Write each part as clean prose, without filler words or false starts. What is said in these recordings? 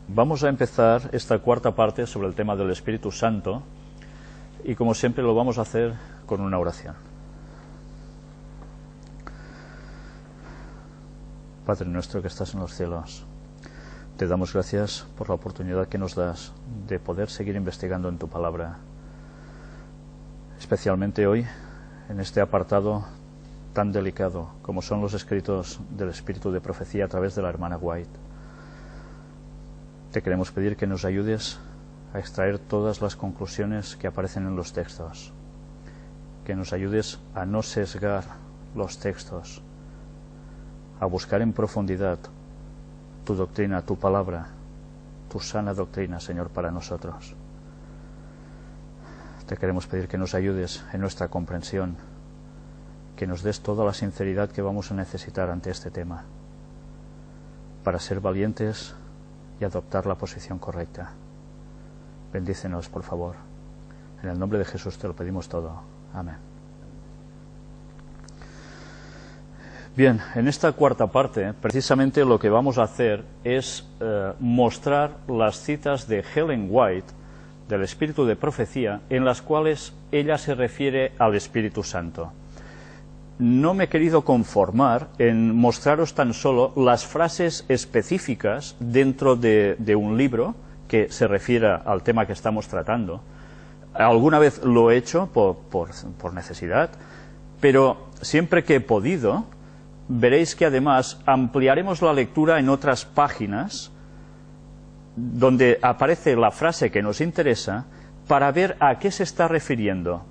Vamos a empezar esta cuarta parte sobre el tema del Espíritu Santo y como siempre lo vamos a hacer con una oración. Padre nuestro que estás en los cielos, te damos gracias por la oportunidad que nos das de poder seguir investigando en tu palabra, especialmente hoy en este apartado tan delicado como son los escritos del Espíritu de Profecía a través de la hermana White. Te queremos pedir que nos ayudes a extraer todas las conclusiones que aparecen en los textos, que nos ayudes a no sesgar los textos, a buscar en profundidad tu doctrina, tu palabra, tu sana doctrina, Señor, para nosotros. Te queremos pedir que nos ayudes en nuestra comprensión, que nos des toda la sinceridad que vamos a necesitar ante este tema, para ser valientes y adoptar la posición correcta. Bendícenos, por favor. En el nombre de Jesús te lo pedimos todo. Amén. Bien, en esta cuarta parte, precisamente lo que vamos a hacer es mostrar las citas de Ellen White, del Espíritu de Profecía, en las cuales ella se refiere al Espíritu Santo. No me he querido conformar en mostraros tan solo las frases específicas dentro de un libro que se refiera al tema que estamos tratando. Alguna vez lo he hecho por necesidad, pero siempre que he podido, veréis que además ampliaremos la lectura en otras páginas donde aparece la frase que nos interesa para ver a qué se está refiriendo.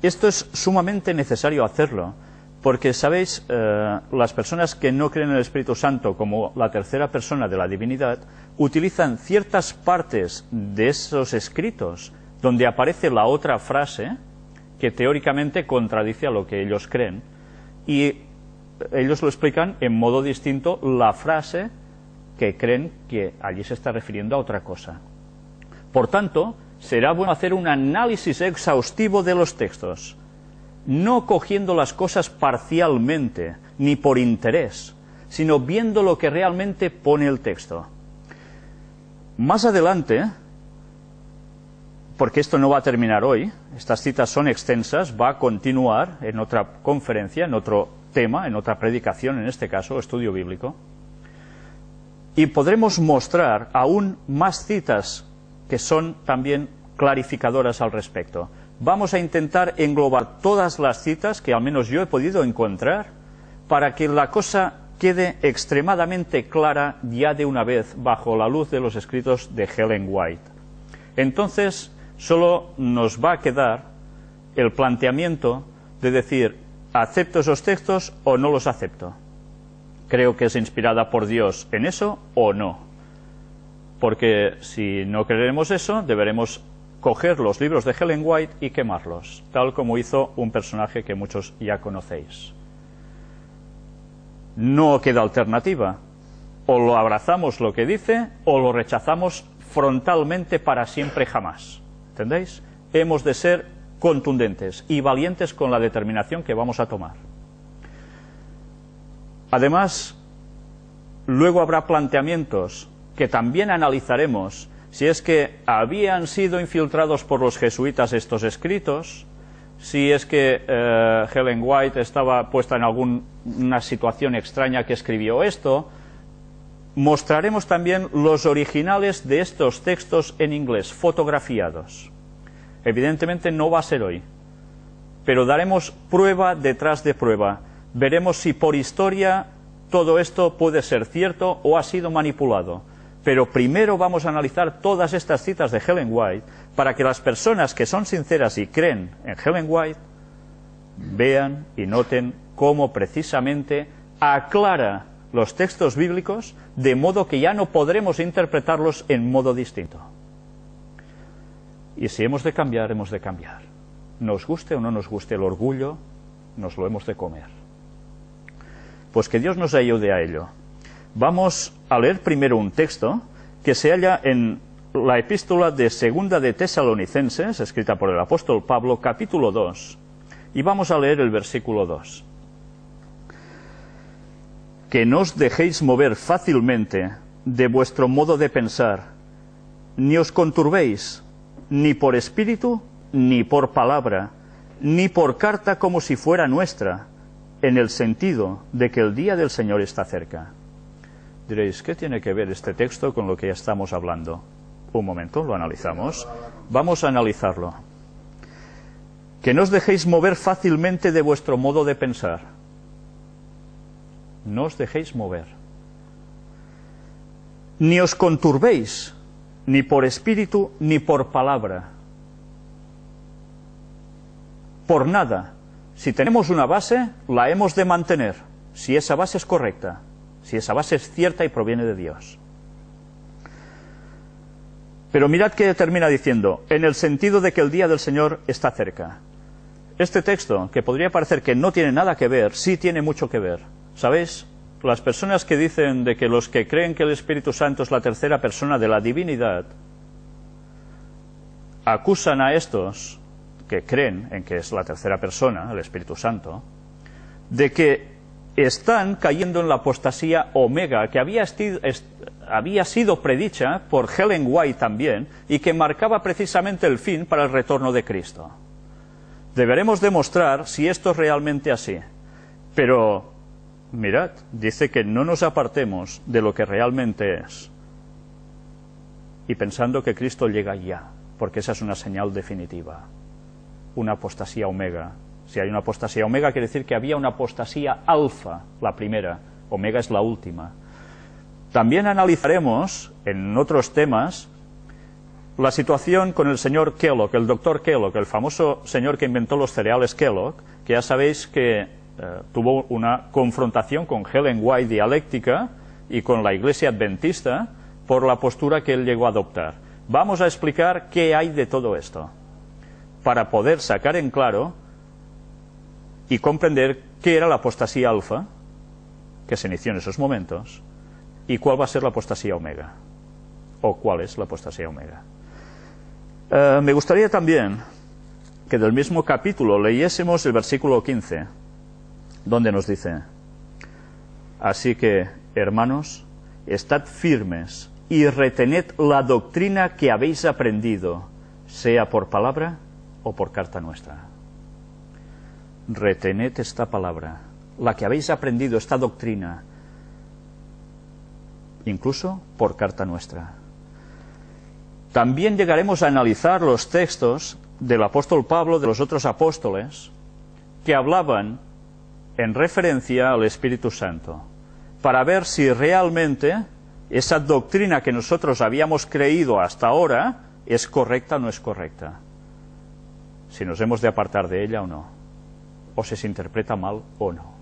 Esto es sumamente necesario hacerlo, porque, sabéis, las personas que no creen en el Espíritu Santo como la tercera persona de la divinidad utilizan ciertas partes de esos escritos donde aparece la otra frase que teóricamente contradice a lo que ellos creen, y ellos lo explican en modo distinto la frase que creen que allí se está refiriendo a otra cosa. Por tanto, será bueno hacer un análisis exhaustivo de los textos, no cogiendo las cosas parcialmente, ni por interés, sino viendo lo que realmente pone el texto. Más adelante, porque esto no va a terminar hoy, estas citas son extensas, va a continuar en otra conferencia, en otro tema, en otra predicación, en este caso, estudio bíblico, y podremos mostrar aún más citas que son también clarificadoras al respecto. Vamos a intentar englobar todas las citas que al menos yo he podido encontrar para que la cosa quede extremadamente clara ya de una vez bajo la luz de los escritos de Ellen White. Entonces, solo nos va a quedar el planteamiento de decir, ¿acepto esos textos o no los acepto? ¿Creo que es inspirada por Dios en eso o no? Porque si no creeremos eso, deberemos coger los libros de Ellen White y quemarlos, tal como hizo un personaje que muchos ya conocéis. No queda alternativa. O lo abrazamos lo que dice, o lo rechazamos frontalmente para siempre jamás. ¿Entendéis? Hemos de ser contundentes y valientes con la determinación que vamos a tomar. Además, luego habrá planteamientos que también analizaremos, si es que habían sido infiltrados por los jesuitas estos escritos, si es que Ellen White estaba puesta en alguna situación extraña que escribió esto. Mostraremos también los originales de estos textos en inglés, fotografiados. Evidentemente no va a ser hoy, pero daremos prueba detrás de prueba. Veremos si por historia todo esto puede ser cierto o ha sido manipulado. Pero primero vamos a analizar todas estas citas de Ellen White para que las personas que son sinceras y creen en Ellen White vean y noten cómo precisamente aclara los textos bíblicos de modo que ya no podremos interpretarlos en modo distinto. Y si hemos de cambiar, hemos de cambiar. Nos guste o no nos guste el orgullo, nos lo hemos de comer. Pues que Dios nos ayude a ello. Vamos a leer primero un texto que se halla en la epístola de Segunda de Tesalonicenses, escrita por el apóstol Pablo, capítulo 2, y vamos a leer el versículo 2. Que no os dejéis mover fácilmente de vuestro modo de pensar, ni os conturbéis, ni por espíritu, ni por palabra, ni por carta como si fuera nuestra, en el sentido de que el día del Señor está cerca. Diréis, ¿qué tiene que ver este texto con lo que ya estamos hablando? Un momento, lo analizamos. Vamos a analizarlo. Que no os dejéis mover fácilmente de vuestro modo de pensar. No os dejéis mover. Ni os conturbéis, ni por espíritu, ni por palabra. Por nada. Si tenemos una base, la hemos de mantener, si esa base es correcta, si esa base es cierta y proviene de Dios. Pero mirad que termina diciendo, en el sentido de que el día del Señor está cerca. Este texto, que podría parecer que no tiene nada que ver, sí tiene mucho que ver. ¿Sabéis? Las personas que dicen de que los que creen que el Espíritu Santo es la tercera persona de la divinidad, acusan a estos que creen en que es la tercera persona, el Espíritu Santo, de que están cayendo en la apostasía omega, que había sido predicha por Ellen White también, y que marcaba precisamente el fin para el retorno de Cristo. Deberemos demostrar si esto es realmente así. Pero, mirad, dice que no nos apartemos de lo que realmente es, y pensando que Cristo llega ya, porque esa es una señal definitiva. Una apostasía omega. Si hay una apostasía omega, quiere decir que había una apostasía alfa, la primera. Omega es la última. También analizaremos, en otros temas, la situación con el señor Kellogg, el doctor Kellogg, el famoso señor que inventó los cereales Kellogg, que ya sabéis que tuvo una confrontación con Ellen White dialéctica y con la Iglesia Adventista por la postura que él llegó a adoptar. Vamos a explicar qué hay de todo esto, para poder sacar en claro y comprender qué era la apostasía alfa, que se inició en esos momentos, y cuál va a ser la apostasía omega, o cuál es la apostasía omega. Me gustaría también que del mismo capítulo leyésemos el versículo 15, donde nos dice: así que, hermanos, estad firmes y retened la doctrina que habéis aprendido, sea por palabra o por carta nuestra. Retened esta palabra, la que habéis aprendido, esta doctrina, incluso por carta nuestra. También llegaremos a analizar los textos del apóstol Pablo, de los otros apóstoles, que hablaban en referencia al Espíritu Santo, para ver si realmente esa doctrina que nosotros habíamos creído hasta ahora es correcta o no es correcta, si nos hemos de apartar de ella o no, o si se interpreta mal o no.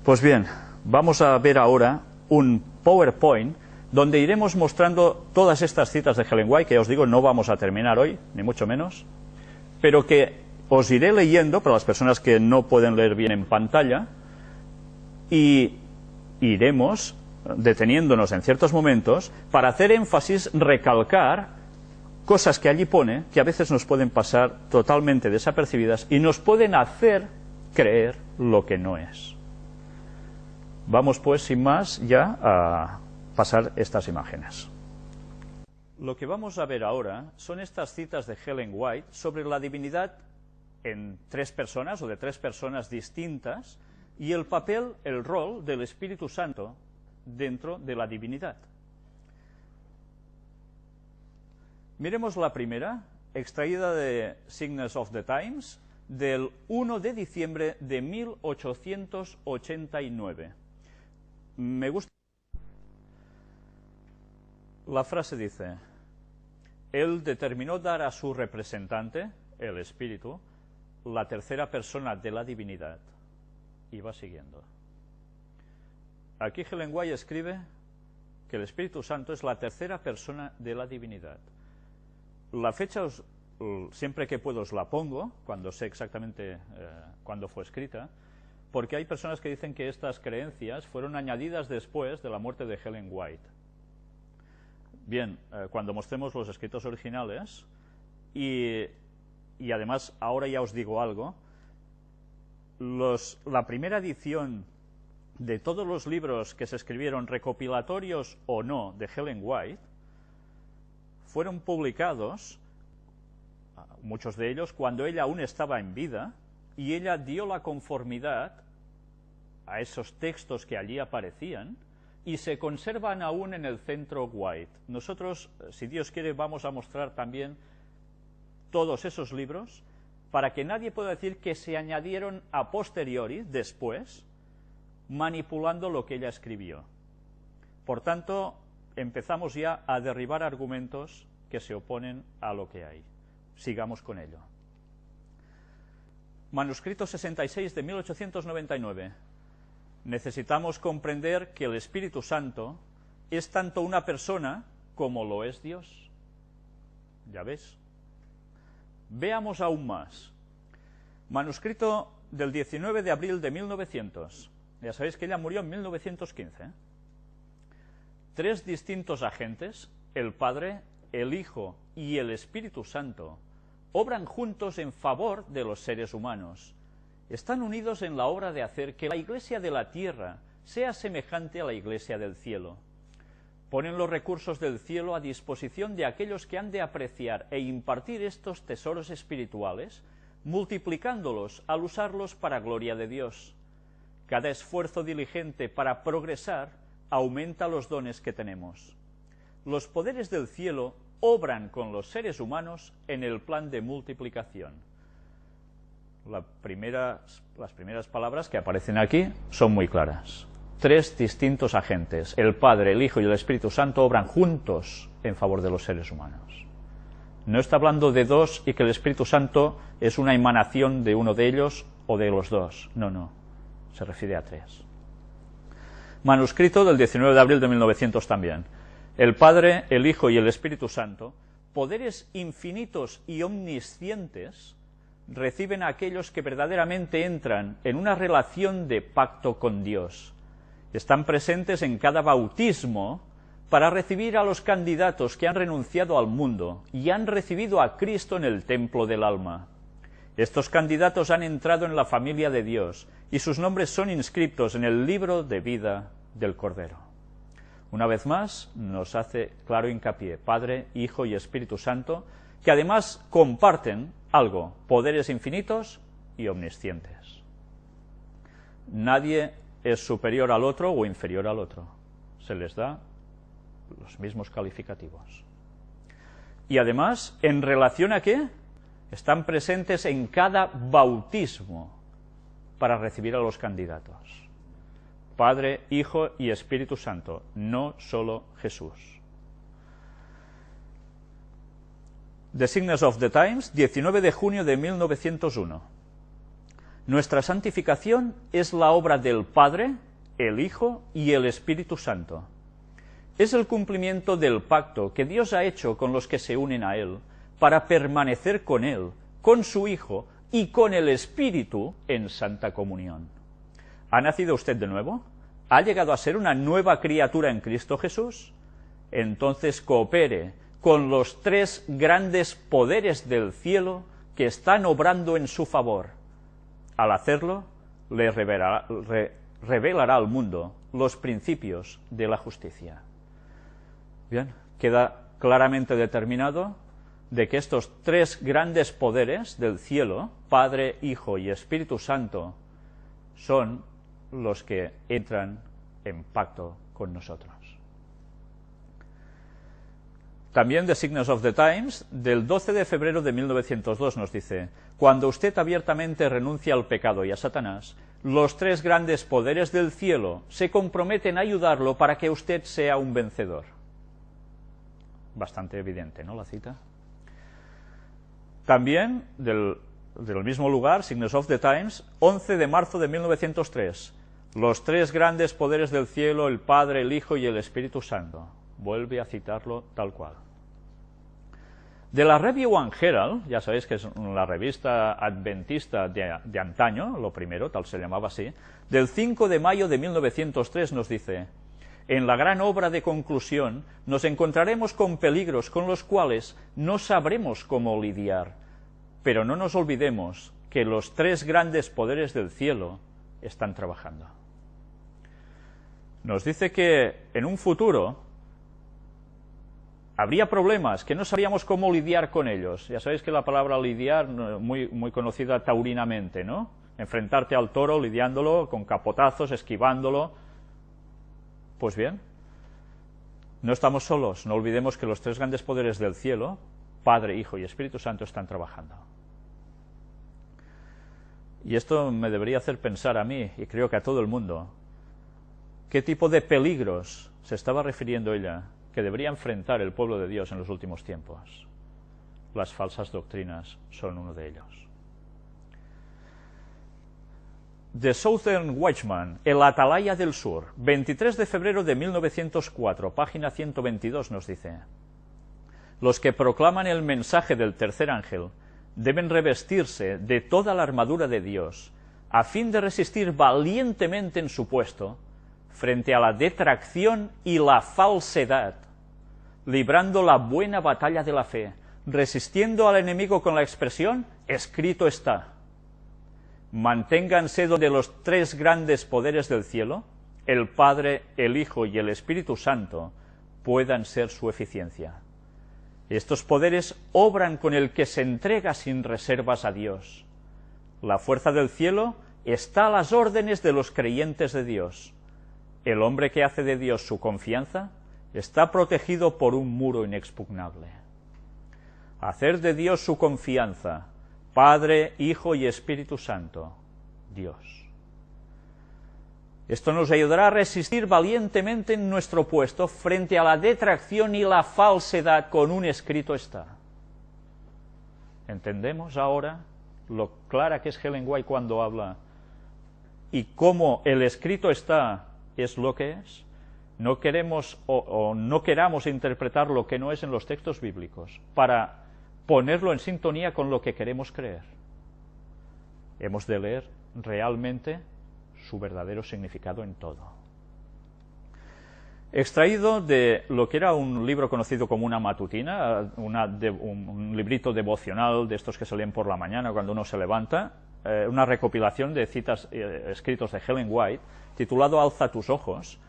Pues bien, vamos a ver ahora un PowerPoint donde iremos mostrando todas estas citas de Ellen White, que ya os digo, no vamos a terminar hoy, ni mucho menos, pero que os iré leyendo para las personas que no pueden leer bien en pantalla, y iremos deteniéndonos en ciertos momentos para hacer énfasis, recalcar cosas que allí pone, que a veces nos pueden pasar totalmente desapercibidas y nos pueden hacer creer lo que no es. Vamos pues, sin más, ya a pasar estas imágenes. Lo que vamos a ver ahora son estas citas de Ellen White sobre la divinidad en tres personas o de tres personas distintas y el papel, el rol del Espíritu Santo dentro de la divinidad. Miremos la primera, extraída de Signs of the Times, del 1 de diciembre de 1889. Me gusta. La frase dice: él determinó dar a su representante, el Espíritu, la tercera persona de la divinidad. Y va siguiendo. Aquí Ellen White escribe que el Espíritu Santo es la tercera persona de la divinidad. La fecha, siempre que puedo os la pongo, cuando sé exactamente cuándo fue escrita, porque hay personas que dicen que estas creencias fueron añadidas después de la muerte de Ellen White. Bien, cuando mostremos los escritos originales, y además ahora ya os digo algo, la primera edición de todos los libros que se escribieron, recopilatorios o no, de Ellen White, fueron publicados, muchos de ellos, cuando ella aún estaba en vida, y ella dio la conformidad a esos textos que allí aparecían, y se conservan aún en el Centro White. Nosotros, si Dios quiere, vamos a mostrar también todos esos libros, para que nadie pueda decir que se añadieron a posteriori, después, manipulando lo que ella escribió. Por tanto, empezamos ya a derribar argumentos que se oponen a lo que hay. Sigamos con ello. Manuscrito 66 de 1899. Necesitamos comprender que el Espíritu Santo es tanto una persona como lo es Dios. ¿Ya ves? Veamos aún más. Manuscrito del 19 de abril de 1900. Ya sabéis que ella murió en 1915. 3 distintos agentes, el Padre, el Hijo y el Espíritu Santo, obran juntos en favor de los seres humanos. Están unidos en la obra de hacer que la Iglesia de la tierra sea semejante a la Iglesia del cielo. Ponen los recursos del cielo a disposición de aquellos que han de apreciar e impartir estos tesoros espirituales, multiplicándolos al usarlos para gloria de Dios. Cada esfuerzo diligente para progresar aumenta los dones que tenemos. Los poderes del cielo obran con los seres humanos en el plan de multiplicación. Las primeras palabras que aparecen aquí son muy claras. 3 distintos agentes, el Padre, el Hijo y el Espíritu Santo, obran juntos en favor de los seres humanos. No está hablando de 2 y que el Espíritu Santo es una emanación de uno de ellos o de los 2. No, no. Se refiere a 3. Manuscrito del 19 de abril de 1900 también. El Padre, el Hijo y el Espíritu Santo, poderes infinitos y omniscientes, reciben a aquellos que verdaderamente entran en una relación de pacto con Dios. Están presentes en cada bautismo para recibir a los candidatos que han renunciado al mundo y han recibido a Cristo en el templo del alma. Estos candidatos han entrado en la familia de Dios y sus nombres son inscritos en el libro de vida del Cordero. Una vez más, nos hace claro hincapié, Padre, Hijo y Espíritu Santo, que además comparten algo, poderes infinitos y omniscientes. Nadie es superior al otro o inferior al otro. Se les da los mismos calificativos. Y además, ¿en relación a qué? Están presentes en cada bautismo para recibir a los candidatos. Padre, Hijo y Espíritu Santo, no solo Jesús. The Signs of the Times, 19 de junio de 1901. Nuestra santificación es la obra del Padre, el Hijo y el Espíritu Santo. Es el cumplimiento del pacto que Dios ha hecho con los que se unen a Él, para permanecer con Él, con su Hijo y con el Espíritu en santa comunión. ¿Ha nacido usted de nuevo? ¿Ha llegado a ser una nueva criatura en Cristo Jesús? Entonces coopere con los 3 grandes poderes del cielo que están obrando en su favor. Al hacerlo, le revelará al mundo los principios de la justicia. Bien, queda claramente determinado de que estos 3 grandes poderes del cielo, Padre, Hijo y Espíritu Santo, son los que entran en pacto con nosotros. También The Signs of the Times, del 12 de febrero de 1902, nos dice: cuando usted abiertamente renuncia al pecado y a Satanás, los 3 grandes poderes del cielo se comprometen a ayudarlo para que usted sea un vencedor. Bastante evidente, ¿no?, la cita. También, del mismo lugar, Signs of the Times, 11 de marzo de 1903, los 3 grandes poderes del cielo, el Padre, el Hijo y el Espíritu Santo. Vuelve a citarlo tal cual. De la Review and Herald, ya sabéis que es la revista adventista de antaño, lo primero, tal se llamaba así, del 5 de mayo de 1903 nos dice: en la gran obra de conclusión nos encontraremos con peligros con los cuales no sabremos cómo lidiar, pero no nos olvidemos que los 3 grandes poderes del cielo están trabajando. nos dice que en un futuro habría problemas que no sabíamos cómo lidiar con ellos. Ya sabéis que la palabra lidiar, muy conocida taurinamente, ¿no? Enfrentarte al toro lidiándolo con capotazos, esquivándolo. Pues bien, no estamos solos. No olvidemos que los tres grandes poderes del cielo, Padre, Hijo y Espíritu Santo, están trabajando. Y esto me debería hacer pensar a mí, y creo que a todo el mundo, qué tipo de peligros se estaba refiriendo ella que debería enfrentar el pueblo de Dios en los últimos tiempos. Las falsas doctrinas son uno de ellos. The Southern Watchman, el Atalaya del Sur, 23 de febrero de 1904, página 122, nos dice: los que proclaman el mensaje del tercer ángel deben revestirse de toda la armadura de Dios, a fin de resistir valientemente en su puesto, frente a la detracción y la falsedad, librando la buena batalla de la fe, resistiendo al enemigo con la expresión, escrito está. Manténganse donde los tres grandes poderes del cielo, el Padre, el Hijo y el Espíritu Santo, puedan ser su eficiencia. Estos poderes obran con el que se entrega sin reservas a Dios. La fuerza del cielo está a las órdenes de los creyentes de Dios. El hombre que hace de Dios su confianza está protegido por un muro inexpugnable. Hacer de Dios su confianza, Padre, Hijo y Espíritu Santo, Dios. Esto nos ayudará a resistir valientemente en nuestro puesto frente a la detracción y la falsedad con un escrito está. ¿Entendemos ahora lo clara que es Ellen White cuando habla y cómo el escrito está es lo que es? No queremos o no queramos interpretar lo que no es en los textos bíblicos para ponerlo en sintonía con lo que queremos creer. Hemos de leer realmente su verdadero significado en todo. Extraído de lo que era un libro conocido como una matutina, un librito devocional de estos que se leen por la mañana cuando uno se levanta, una recopilación de citas escritos de Ellen White, titulado Alza tus ojos.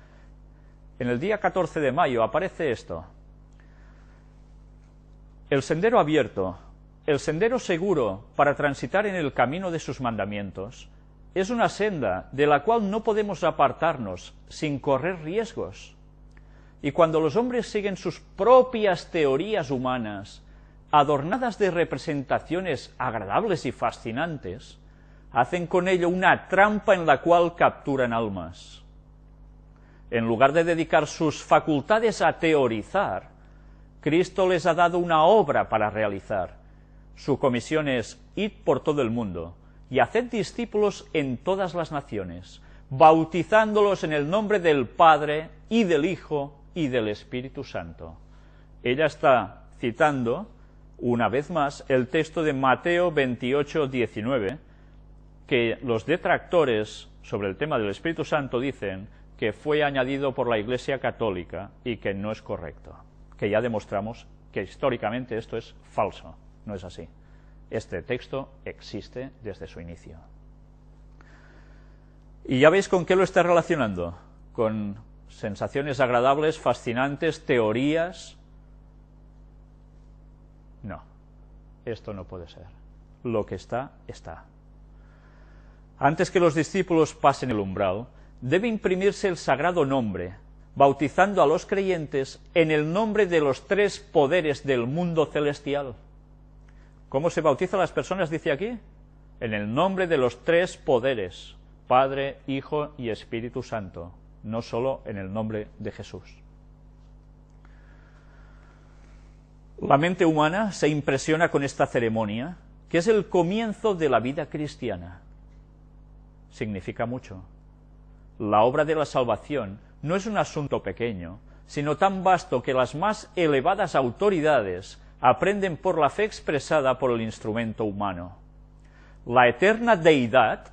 En el día 14 de mayo aparece esto: el sendero abierto, el sendero seguro para transitar en el camino de sus mandamientos, es una senda de la cual no podemos apartarnos sin correr riesgos. Y cuando los hombres siguen sus propias teorías humanas, adornadas de representaciones agradables y fascinantes, hacen con ello una trampa en la cual capturan almas. En lugar de dedicar sus facultades a teorizar, Cristo les ha dado una obra para realizar. Su comisión es: id por todo el mundo y haced discípulos en todas las naciones, bautizándolos en el nombre del Padre, y del Hijo, y del Espíritu Santo. Ella está citando, una vez más, el texto de Mateo 28, 19, que los detractores sobre el tema del Espíritu Santo dicen que fue añadido por la Iglesia Católica y que no es correcto, que ya demostramos que históricamente esto es falso, no es así. Este texto existe desde su inicio. Y ya veis con qué lo está relacionando, con sensaciones agradables, fascinantes, teorías. No, esto no puede ser. Lo que está, está. Antes que los discípulos pasen el umbral, debe imprimirse el sagrado nombre, bautizando a los creyentes en el nombre de los tres poderes del mundo celestial. ¿Cómo se bautizan las personas, dice aquí? En el nombre de los tres poderes, Padre, Hijo y Espíritu Santo, no solo en el nombre de Jesús. La mente humana se impresiona con esta ceremonia, que es el comienzo de la vida cristiana. Significa mucho. La obra de la salvación no es un asunto pequeño, sino tan vasto que las más elevadas autoridades aprenden por la fe expresada por el instrumento humano. La eterna deidad,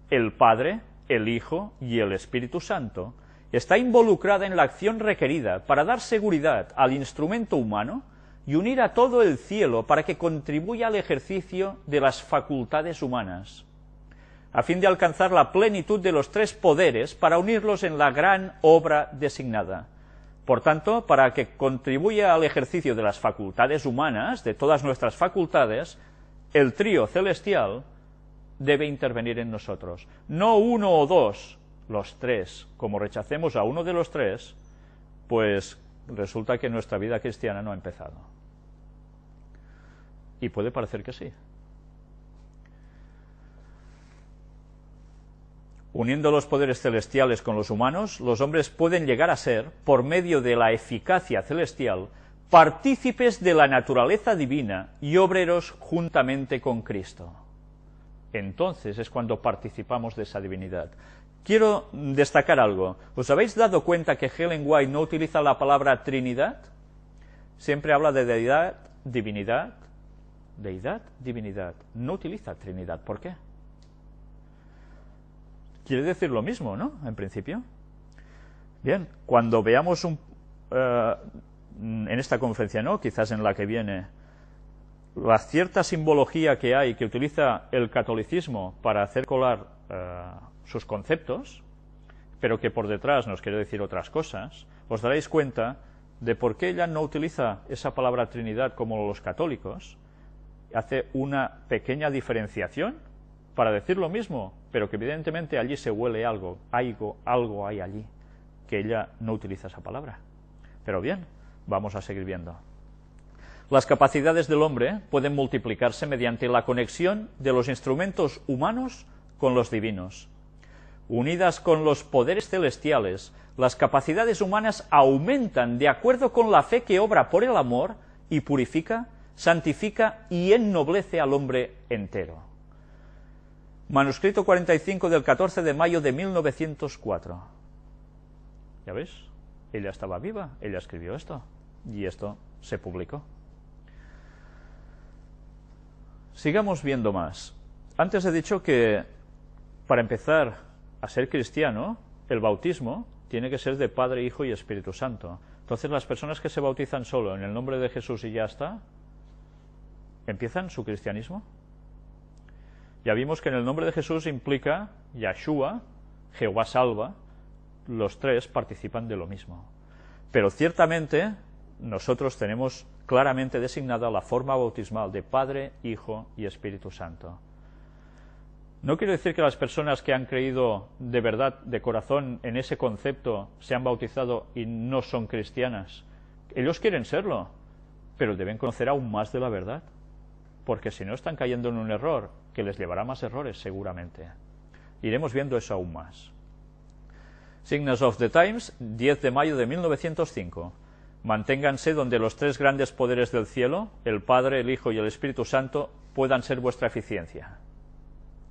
el Padre, el Hijo y el Espíritu Santo, está involucrada en la acción requerida para dar seguridad al instrumento humano y unir a todo el cielo para que contribuya al ejercicio de las facultades humanas. a fin de alcanzar la plenitud de los tres poderes para unirlos en la gran obra designada. Por tanto, para que contribuya al ejercicio de las facultades humanas, de todas nuestras facultades, el trío celestial debe intervenir en nosotros. No uno o dos, los tres. Como rechacemos a uno de los tres, pues resulta que nuestra vida cristiana no ha empezado. Y puede parecer que sí. Uniendo los poderes celestiales con los humanos, los hombres pueden llegar a ser, por medio de la eficacia celestial, partícipes de la naturaleza divina y obreros juntamente con Cristo. Entonces es cuando participamos de esa divinidad. Quiero destacar algo. ¿Os habéis dado cuenta que Ellen White no utiliza la palabra Trinidad? Siempre habla de deidad, divinidad, deidad, divinidad. No utiliza Trinidad. ¿Por qué? Quiere decir lo mismo, ¿no? En principio. Bien, cuando veamos en esta conferencia, ¿no? Quizás en la que viene, la cierta simbología que hay, que utiliza el catolicismo para hacer colar sus conceptos, pero que por detrás nos quiere decir otras cosas, os daréis cuenta de por qué ella no utiliza esa palabra Trinidad como los católicos, hace una pequeña diferenciación para decir lo mismo, pero que evidentemente allí se huele algo hay allí, que ella no utiliza esa palabra. Pero bien, vamos a seguir viendo. Las capacidades del hombre pueden multiplicarse mediante la conexión de los instrumentos humanos con los divinos. Unidas con los poderes celestiales, las capacidades humanas aumentan de acuerdo con la fe que obra por el amor y purifica, santifica y ennoblece al hombre entero. Manuscrito 45 del 14 de mayo de 1904. ¿Ya ves? Ella estaba viva, ella escribió esto, y esto se publicó. Sigamos viendo más. Antes he dicho que para empezar a ser cristiano, el bautismo tiene que ser de Padre, Hijo y Espíritu Santo. Entonces las personas que se bautizan solo en el nombre de Jesús y ya está, ¿empiezan su cristianismo? Ya vimos que en el nombre de Jesús implica Yahshua, Jehová salva, los tres participan de lo mismo. Pero ciertamente nosotros tenemos claramente designada la forma bautismal de Padre, Hijo y Espíritu Santo. No quiero decir que las personas que han creído de verdad, de corazón, en ese concepto, se han bautizado y no son cristianas. Ellos quieren serlo, pero deben conocer aún más de la verdad, porque si no están cayendo en un error que les llevará más errores seguramente. Iremos viendo eso aún más. Signs of the Times, 10 de mayo de 1905. Manténganse donde los tres grandes poderes del cielo, el Padre, el Hijo y el Espíritu Santo, puedan ser vuestra eficiencia.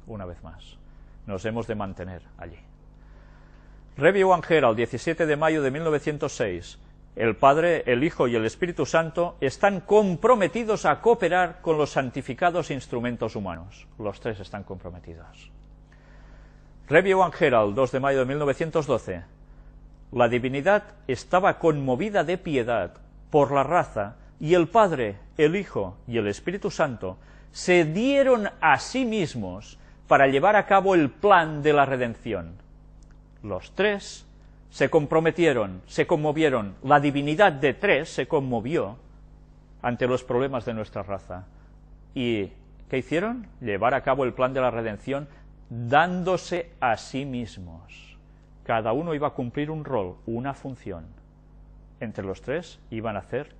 Una vez más, nos hemos de mantener allí. Review and Herald, 17 de mayo de 1906. El Padre, el Hijo y el Espíritu Santo están comprometidos a cooperar con los santificados instrumentos humanos. Los tres están comprometidos. Review and Herald, 2 de mayo de 1912. La divinidad estaba conmovida de piedad por la raza, y el Padre, el Hijo y el Espíritu Santo se dieron a sí mismos para llevar a cabo el plan de la redención. Los tres se comprometieron, se conmovieron, la divinidad de tres se conmovió ante los problemas de nuestra raza. ¿Y qué hicieron? Llevar a cabo el plan de la redención dándose a sí mismos. Cada uno iba a cumplir un rol, una función. Entre los tres iban a hacer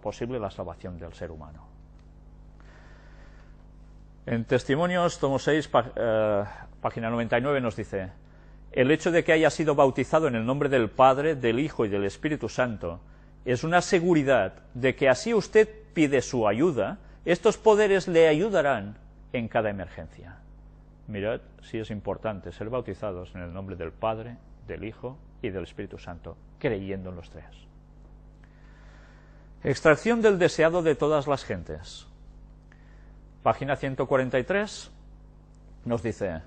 posible la salvación del ser humano. En Testimonios, tomo 6, página 99, nos dice: el hecho de que haya sido bautizado en el nombre del Padre, del Hijo y del Espíritu Santo es una seguridad de que así usted pide su ayuda, estos poderes le ayudarán en cada emergencia. Mirad si es importante ser bautizados en el nombre del Padre, del Hijo y del Espíritu Santo, creyendo en los tres. Extracción del deseado de todas las gentes. Página 143 nos dice,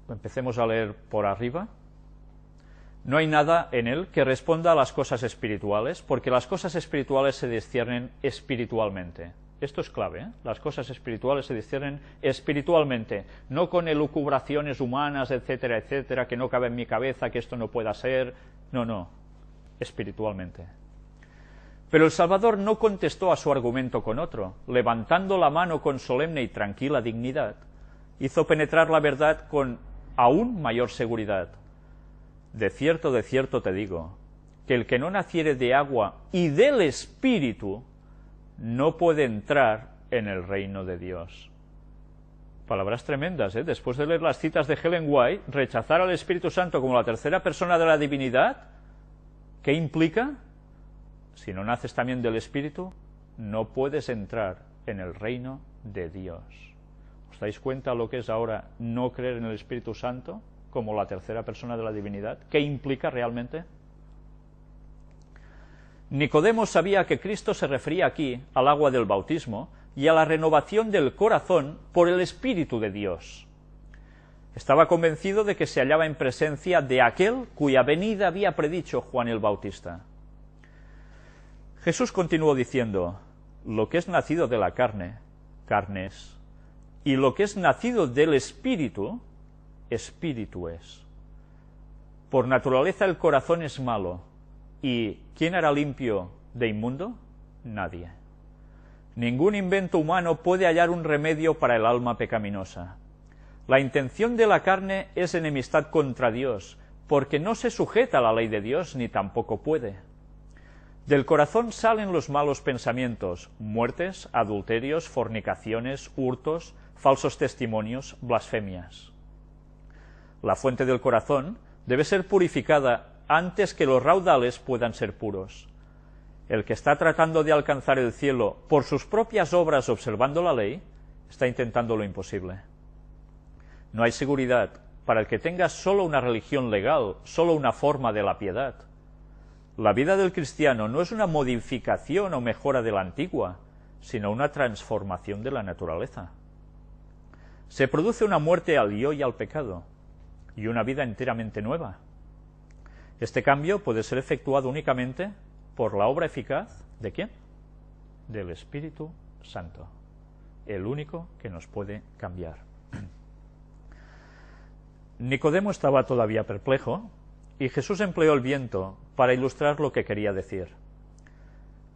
empecemos a leer por arriba. No hay nada en él que responda a las cosas espirituales, porque las cosas espirituales se disciernen espiritualmente. Esto es clave, ¿eh? Las cosas espirituales se disciernen espiritualmente, no con elucubraciones humanas, etcétera, etcétera, que no cabe en mi cabeza, que esto no pueda ser. No, no, espiritualmente. Pero el Salvador no contestó a su argumento con otro. Levantando la mano con solemne y tranquila dignidad, hizo penetrar la verdad con aún mayor seguridad. De cierto te digo, que el que no naciere de agua y del Espíritu no puede entrar en el reino de Dios. Palabras tremendas, ¿eh? Después de leer las citas de Ellen White, rechazar al Espíritu Santo como la tercera persona de la divinidad, ¿qué implica? Si no naces también del Espíritu, no puedes entrar en el reino de Dios. ¿Os dais cuenta lo que es ahora no creer en el Espíritu Santo como la tercera persona de la divinidad? ¿Qué implica realmente? Nicodemo sabía que Cristo se refería aquí al agua del bautismo y a la renovación del corazón por el Espíritu de Dios. Estaba convencido de que se hallaba en presencia de aquel cuya venida había predicho Juan el Bautista. Jesús continuó diciendo, lo que es nacido de la carne, carne es, y lo que es nacido del Espíritu, Espíritu es. Por naturaleza el corazón es malo, ¿y quién hará limpio de inmundo? Nadie. Ningún invento humano puede hallar un remedio para el alma pecaminosa. La intención de la carne es enemistad contra Dios, porque no se sujeta a la ley de Dios, ni tampoco puede. Del corazón salen los malos pensamientos, muertes, adulterios, fornicaciones, hurtos, falsos testimonios, blasfemias. La fuente del corazón debe ser purificada antes que los raudales puedan ser puros. El que está tratando de alcanzar el cielo por sus propias obras observando la ley, está intentando lo imposible. No hay seguridad para el que tenga solo una religión legal, solo una forma de la piedad. La vida del cristiano no es una modificación o mejora de la antigua, sino una transformación de la naturaleza. Se produce una muerte al yo y al pecado, y una vida enteramente nueva. Este cambio puede ser efectuado únicamente por la obra eficaz ¿de quién? Del Espíritu Santo, el único que nos puede cambiar. Nicodemo estaba todavía perplejo, y Jesús empleó el viento para ilustrar lo que quería decir.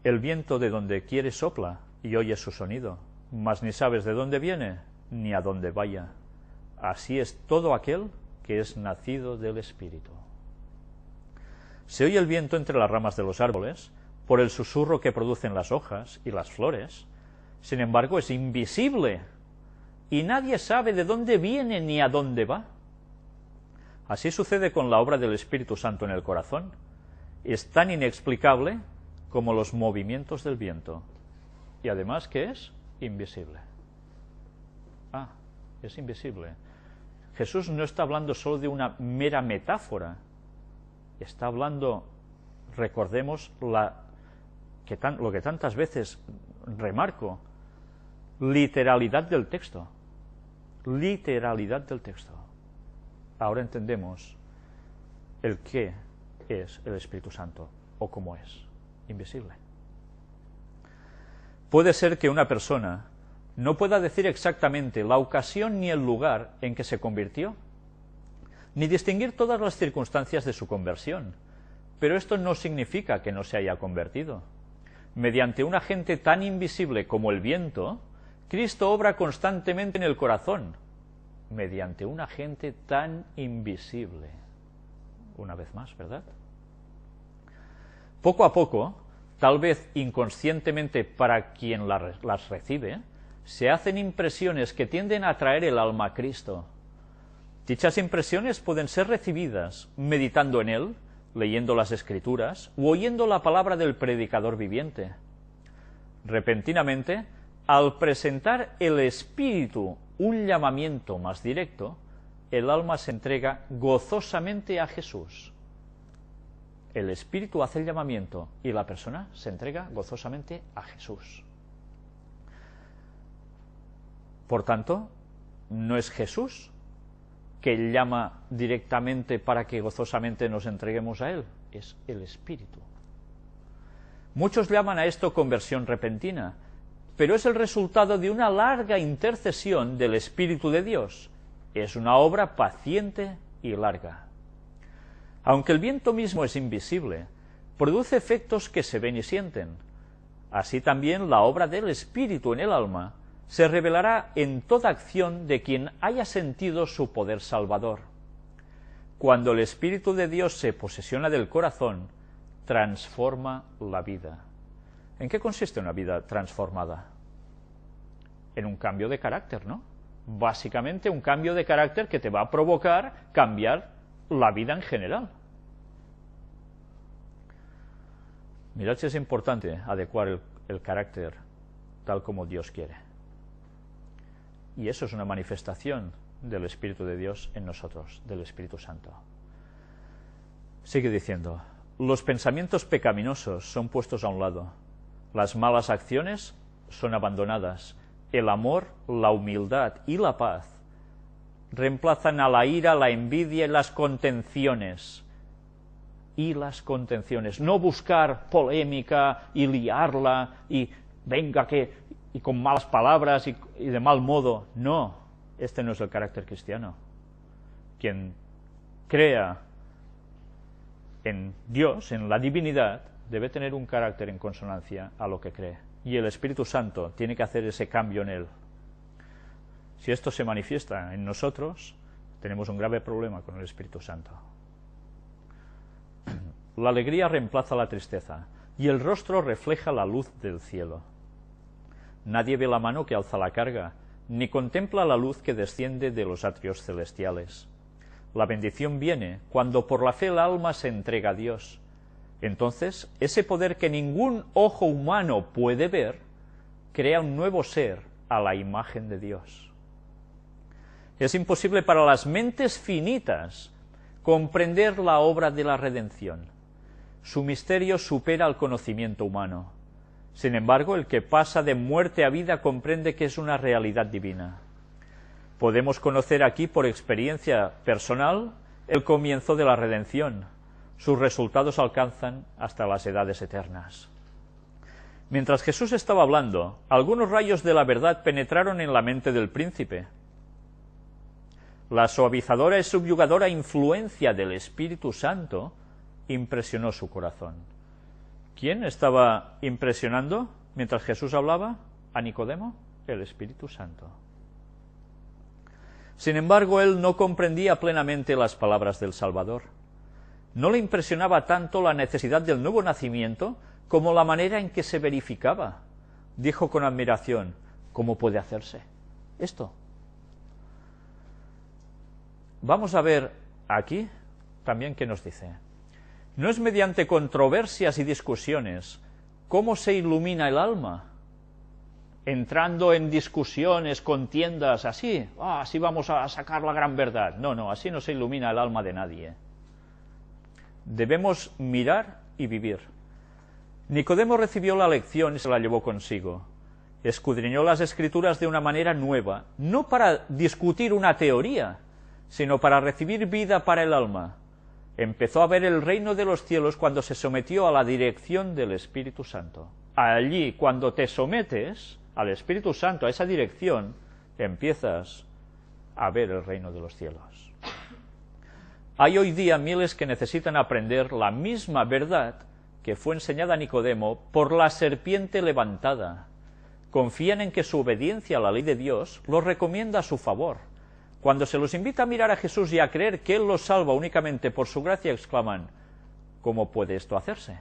El viento de donde quiere sopla, y oyes su sonido, mas ni sabes de dónde viene, ni a dónde vaya. Así es todo aquel que es nacido del Espíritu. Se oye el viento entre las ramas de los árboles, por el susurro que producen las hojas y las flores. Sin embargo, es invisible, y nadie sabe de dónde viene ni a dónde va. Así sucede con la obra del Espíritu Santo en el corazón. Es tan inexplicable como los movimientos del viento. Y además, ¿qué es? Invisible. Es invisible. Jesús no está hablando solo de una mera metáfora. Está hablando, recordemos lo que tantas veces remarco, literalidad del texto. Literalidad del texto. Ahora entendemos el qué es el Espíritu Santo, o cómo es, invisible. Puede ser que una persona no pueda decir exactamente la ocasión ni el lugar en que se convirtió, ni distinguir todas las circunstancias de su conversión, pero esto no significa que no se haya convertido. Mediante un agente tan invisible como el viento, Cristo obra constantemente en el corazón, mediante un agente tan invisible. Una vez más, ¿verdad? Poco a poco, tal vez inconscientemente para quien las recibe, se hacen impresiones que tienden a atraer el alma a Cristo. Dichas impresiones pueden ser recibidas meditando en Él, leyendo las Escrituras u oyendo la palabra del predicador viviente. Repentinamente, al presentar el Espíritu un llamamiento más directo, el alma se entrega gozosamente a Jesús. El Espíritu hace el llamamiento y la persona se entrega gozosamente a Jesús. Por tanto, no es Jesús que llama directamente para que gozosamente nos entreguemos a Él, es el Espíritu. Muchos llaman a esto conversión repentina, pero es el resultado de una larga intercesión del Espíritu de Dios. Es una obra paciente y larga. Aunque el viento mismo es invisible, produce efectos que se ven y sienten. Así también la obra del Espíritu en el alma se revelará en toda acción de quien haya sentido su poder salvador. Cuando el Espíritu de Dios se posesiona del corazón, transforma la vida. ¿En qué consiste una vida transformada? En un cambio de carácter, ¿no? Básicamente un cambio de carácter que te va a provocar cambiar la vida en general. Mirad si es importante adecuar el carácter tal como Dios quiere. Y eso es una manifestación del Espíritu de Dios en nosotros, del Espíritu Santo. Sigue diciendo, los pensamientos pecaminosos son puestos a un lado, las malas acciones son abandonadas, el amor, la humildad y la paz reemplazan a la ira, la envidia y las contenciones. No buscar polémica y liarla y venga y con malas palabras y de mal modo. No, este no es el carácter cristiano. Quien crea en Dios, en la divinidad, debe tener un carácter en consonancia a lo que cree. Y el Espíritu Santo tiene que hacer ese cambio en él. Si esto se manifiesta en nosotros, tenemos un grave problema con el Espíritu Santo. La alegría reemplaza la tristeza, y el rostro refleja la luz del cielo. Nadie ve la mano que alza la carga, ni contempla la luz que desciende de los atrios celestiales. La bendición viene cuando por la fe el alma se entrega a Dios. Entonces, ese poder que ningún ojo humano puede ver, crea un nuevo ser a la imagen de Dios. Es imposible para las mentes finitas comprender la obra de la redención. Su misterio supera al conocimiento humano. Sin embargo, el que pasa de muerte a vida comprende que es una realidad divina. Podemos conocer aquí por experiencia personal el comienzo de la redención. Sus resultados alcanzan hasta las edades eternas. Mientras Jesús estaba hablando, algunos rayos de la verdad penetraron en la mente del príncipe. La suavizadora y subyugadora influencia del Espíritu Santo impresionó su corazón. ¿Quién estaba impresionando mientras Jesús hablaba? ¿A Nicodemo? El Espíritu Santo. Sin embargo, él no comprendía plenamente las palabras del Salvador. No le impresionaba tanto la necesidad del nuevo nacimiento como la manera en que se verificaba. Dijo con admiración, ¿cómo puede hacerse esto? Vamos a ver aquí también qué nos dice. No es mediante controversias y discusiones cómo se ilumina el alma, entrando en discusiones, contiendas, así vamos a sacar la gran verdad. No, así no se ilumina el alma de nadie. Debemos mirar y vivir. Nicodemo recibió la lección y se la llevó consigo. Escudriñó las Escrituras de una manera nueva, no para discutir una teoría, sino para recibir vida para el alma. Empezó a ver el reino de los cielos cuando se sometió a la dirección del Espíritu Santo. Allí, cuando te sometes al Espíritu Santo, a esa dirección, empiezas a ver el reino de los cielos. Hay hoy día miles que necesitan aprender la misma verdad que fue enseñada a Nicodemo por la serpiente levantada. Confían en que su obediencia a la ley de Dios los recomienda a su favor. Cuando se los invita a mirar a Jesús y a creer que Él los salva únicamente por su gracia, exclaman, ¿cómo puede esto hacerse?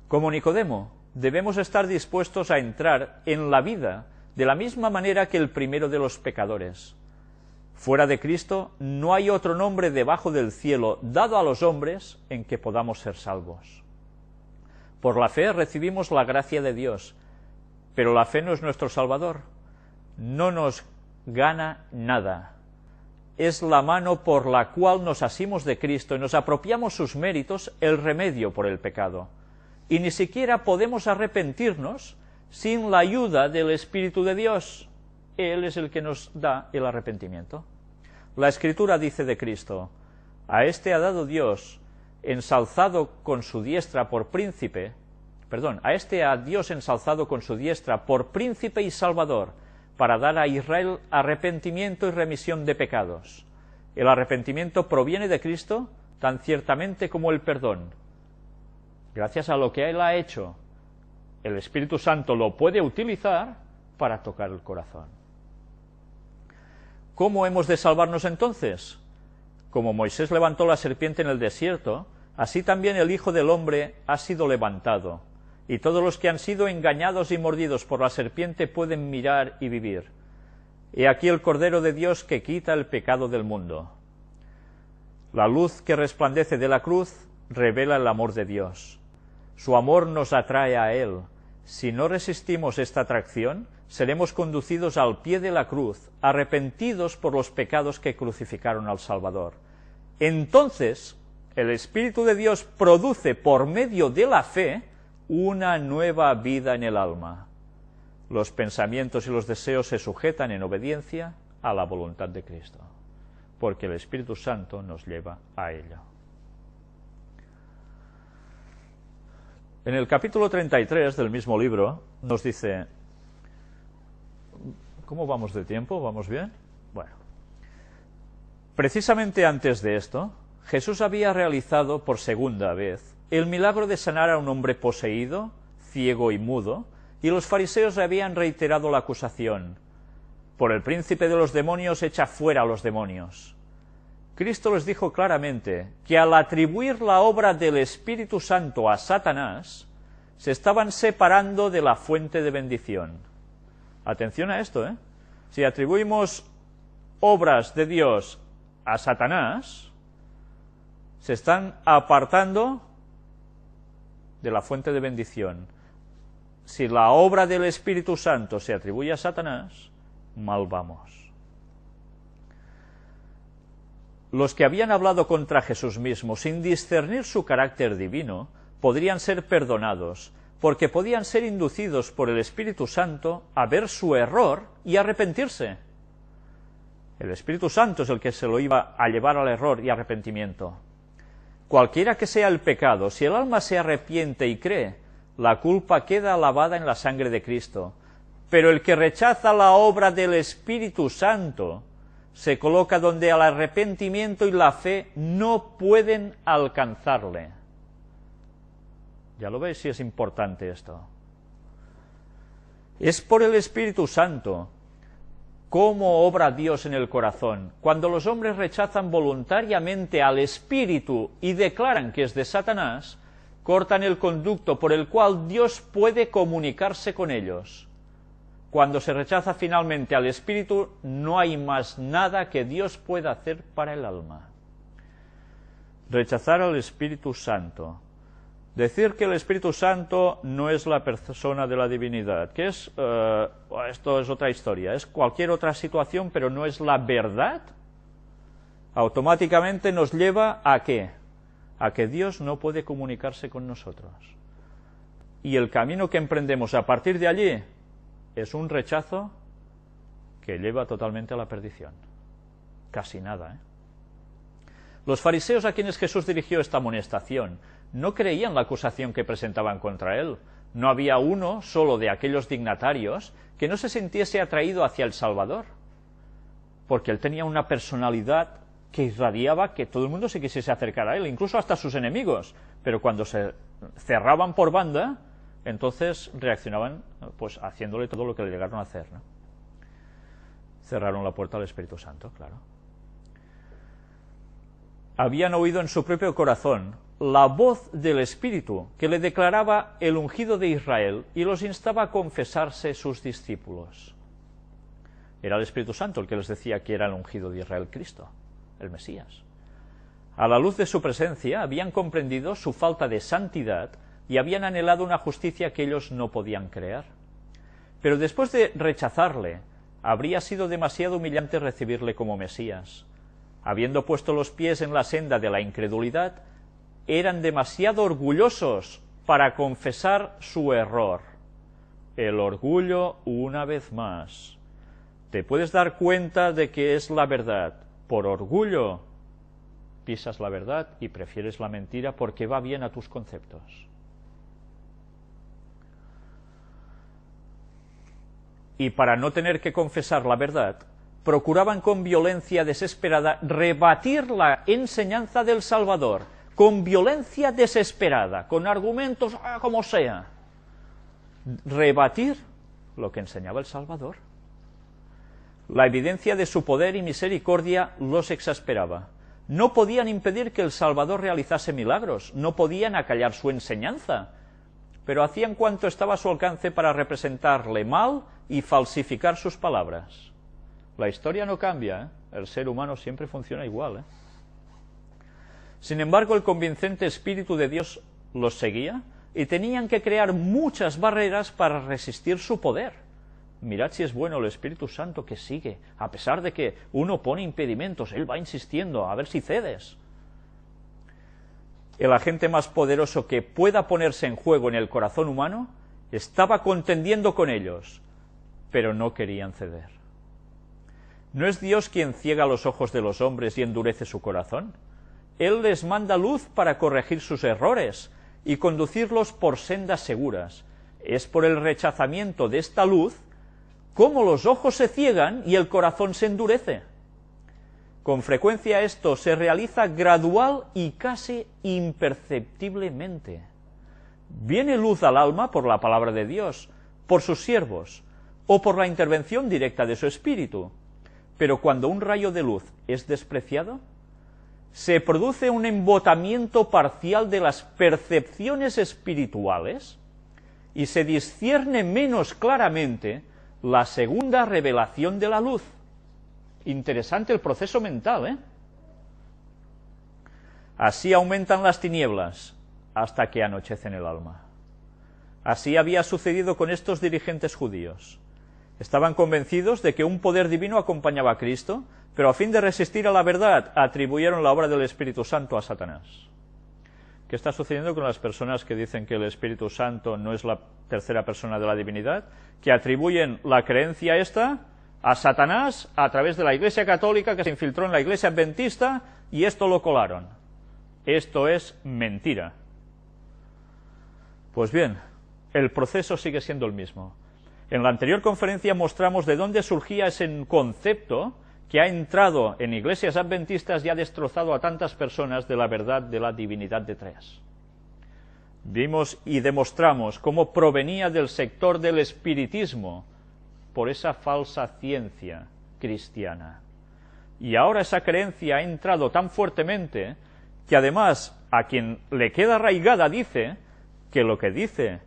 Como Nicodemo, debemos estar dispuestos a entrar en la vida de la misma manera que el primero de los pecadores. Fuera de Cristo no hay otro nombre debajo del cielo dado a los hombres en que podamos ser salvos. Por la fe recibimos la gracia de Dios, pero la fe no es nuestro Salvador. No nos gana nada. Es la mano por la cual nos asimos de Cristo y nos apropiamos sus méritos, el remedio por el pecado. Y ni siquiera podemos arrepentirnos sin la ayuda del Espíritu de Dios. Él es el que nos da el arrepentimiento. La Escritura dice de Cristo, a este ha dado Dios, ensalzado con su diestra por príncipe, a Dios ensalzado con su diestra por príncipe y salvador, para dar a Israel arrepentimiento y remisión de pecados. El arrepentimiento proviene de Cristo tan ciertamente como el perdón. Gracias a lo que Él ha hecho, el Espíritu Santo lo puede utilizar para tocar el corazón. ¿Cómo hemos de salvarnos entonces? Como Moisés levantó la serpiente en el desierto, así también el Hijo del Hombre ha sido levantado, y todos los que han sido engañados y mordidos por la serpiente pueden mirar y vivir. He aquí el Cordero de Dios que quita el pecado del mundo. La luz que resplandece de la cruz revela el amor de Dios. Su amor nos atrae a Él. Si no resistimos esta atracción, seremos conducidos al pie de la cruz, arrepentidos por los pecados que crucificaron al Salvador. Entonces, el Espíritu de Dios produce por medio de la fe una nueva vida en el alma. Los pensamientos y los deseos se sujetan en obediencia a la voluntad de Cristo, porque el Espíritu Santo nos lleva a ello. En el capítulo 33 del mismo libro nos dice... ¿Cómo vamos de tiempo? ¿Vamos bien? Bueno. Precisamente antes de esto, Jesús había realizado por segunda vez el milagro de sanar a un hombre poseído, ciego y mudo, y los fariseos le habían reiterado la acusación: por el príncipe de los demonios echa fuera a los demonios. Cristo les dijo claramente que al atribuir la obra del Espíritu Santo a Satanás, se estaban separando de la fuente de bendición. Atención a esto, ¿eh? Si atribuimos obras de Dios a Satanás, se están apartando de la fuente de bendición. Si la obra del Espíritu Santo se atribuye a Satanás, mal vamos. Los que habían hablado contra Jesús mismo, sin discernir su carácter divino, podrían ser perdonados, porque podían ser inducidos por el Espíritu Santo a ver su error y arrepentirse. El Espíritu Santo es el que se lo iba a llevar al error y arrepentimiento. Cualquiera que sea el pecado, si el alma se arrepiente y cree, la culpa queda lavada en la sangre de Cristo. Pero el que rechaza la obra del Espíritu Santo se coloca donde el arrepentimiento y la fe no pueden alcanzarle. Ya lo veis si es importante esto. Es por el Espíritu Santo cómo obra Dios en el corazón. Cuando los hombres rechazan voluntariamente al Espíritu y declaran que es de Satanás, cortan el conducto por el cual Dios puede comunicarse con ellos. Cuando se rechaza finalmente al Espíritu, no hay más nada que Dios pueda hacer para el alma. Rechazar al Espíritu Santo. Decir que el Espíritu Santo no es la persona de la divinidad, que es, esto es otra historia, es cualquier otra situación, pero no es la verdad, automáticamente nos lleva ¿a qué? A que Dios no puede comunicarse con nosotros. Y el camino que emprendemos a partir de allí es un rechazo que lleva totalmente a la perdición. Casi nada, ¿eh? Los fariseos a quienes Jesús dirigió esta amonestación no creían la acusación que presentaban contra él. No había uno solo de aquellos dignatarios que no se sintiese atraído hacia el Salvador, porque él tenía una personalidad que irradiaba que todo el mundo se quisiese acercar a él, incluso hasta sus enemigos, pero cuando se cerraban por banda, entonces reaccionaban pues haciéndole todo lo que le llegaron a hacer, ¿no? Cerraron la puerta al Espíritu Santo, claro. Habían oído en su propio corazón la voz del Espíritu que le declaraba el ungido de Israel y los instaba a confesarse sus discípulos. Era el Espíritu Santo el que les decía que era el ungido de Israel, Cristo, el Mesías. A la luz de su presencia habían comprendido su falta de santidad y habían anhelado una justicia que ellos no podían crear. Pero después de rechazarle, habría sido demasiado humillante recibirle como Mesías. Habiendo puesto los pies en la senda de la incredulidad, eran demasiado orgullosos para confesar su error. El orgullo, una vez más. Te puedes dar cuenta de que es la verdad. Por orgullo pisas la verdad y prefieres la mentira porque va bien a tus conceptos. y para no tener que confesar la verdad, procuraban con violencia desesperada rebatir la enseñanza del Salvador, con violencia desesperada, con argumentos como sea, rebatir lo que enseñaba el Salvador. La evidencia de su poder y misericordia los exasperaba. No podían impedir que el Salvador realizase milagros, no podían acallar su enseñanza, pero hacían cuanto estaba a su alcance para representarle mal y falsificar sus palabras. La historia no cambia, el ser humano siempre funciona igual. Sin embargo, el convincente Espíritu de Dios los seguía y tenían que crear muchas barreras para resistir su poder. Mirad si es bueno el Espíritu Santo que sigue, a pesar de que uno pone impedimentos, él va insistiendo, a ver si cedes. El agente más poderoso que pueda ponerse en juego en el corazón humano estaba contendiendo con ellos, pero no querían ceder. ¿No es Dios quien ciega los ojos de los hombres y endurece su corazón? Él les manda luz para corregir sus errores y conducirlos por sendas seguras. Es por el rechazamiento de esta luz cómo los ojos se ciegan y el corazón se endurece. Con frecuencia esto se realiza gradual y casi imperceptiblemente. Viene luz al alma por la palabra de Dios, por sus siervos, o por la intervención directa de su espíritu. Pero cuando un rayo de luz es despreciado, se produce un embotamiento parcial de las percepciones espirituales y se discierne menos claramente la segunda revelación de la luz. Interesante el proceso mental, ¿eh? Así aumentan las tinieblas hasta que anochecen el alma. Así había sucedido con estos dirigentes judíos. Estaban convencidos de que un poder divino acompañaba a Cristo, pero a fin de resistir a la verdad atribuyeron la obra del Espíritu Santo a Satanás. ¿Qué está sucediendo con las personas que dicen que el Espíritu Santo no es la tercera persona de la divinidad? Que atribuyen la creencia esta a Satanás a través de la Iglesia Católica que se infiltró en la Iglesia Adventista y esto lo colaron. Esto es mentira. Pues bien, el proceso sigue siendo el mismo. En la anterior conferencia mostramos de dónde surgía ese concepto que ha entrado en iglesias adventistas y ha destrozado a tantas personas de la verdad de la divinidad de tres. Vimos y demostramos cómo provenía del sector del espiritismo por esa falsa ciencia cristiana. Y ahora esa creencia ha entrado tan fuertemente que además a quien le queda arraigada dice que lo que dice,